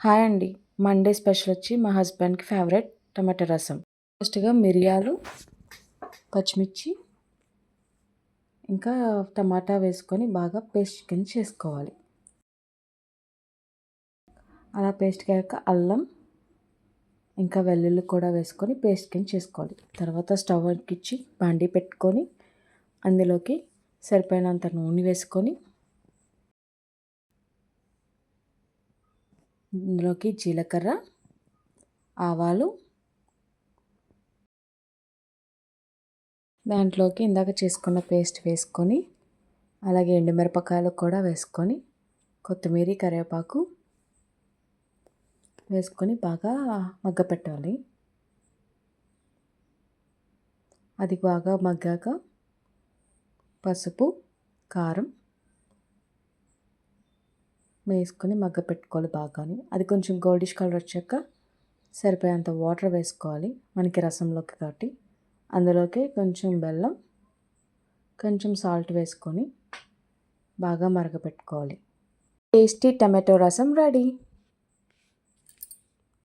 Hi అండి. Monday special వచ్చి మా హస్బెండ్కి ఫేవరెట్ టమాటా రసం. ఫస్ట్గా మిరియాలు, పచ్చిమిర్చి ఇంకా టమాటా వేసుకొని బాగా పేస్ట్ కింద చేసుకోవాలి. అలా పేస్ట్ అయ్యాక అల్లం ఇంకా వెల్లుల్లి కూడా వేసుకొని పేస్ట్ కింద చేసుకోవాలి. తర్వాత స్టవ్ ఎక్కించి బాండీ పెట్టుకొని అందులోకి సరిపోయినంత నూనె వేసుకొని ఇందులోకి జీలకర్ర, ఆవాలు, దాంట్లోకి ఇందాక చేసుకున్న పేస్ట్ వేసుకొని అలాగే ఎండుమిరపకాయలు కూడా వేసుకొని కొత్తిమీర, కరివేపాకు వేసుకొని బాగా మగ్గపెట్టాలి. అది బాగా మగ్గాక పసుపు, కారం వేసుకొని మగ్గపెట్టుకోవాలి బాగాని. అది కొంచెం గోల్డిష్ కలర్ వచ్చాక సరిపోయేంత వాటర్ వేసుకోవాలి మనకి రసంలోకి కాబట్టి. అందులోకి కొంచెం బెల్లం, కొంచెం సాల్ట్ వేసుకొని బాగా మరగపెట్టుకోవాలి. టేస్టీ టమాటో రసం రెడీ.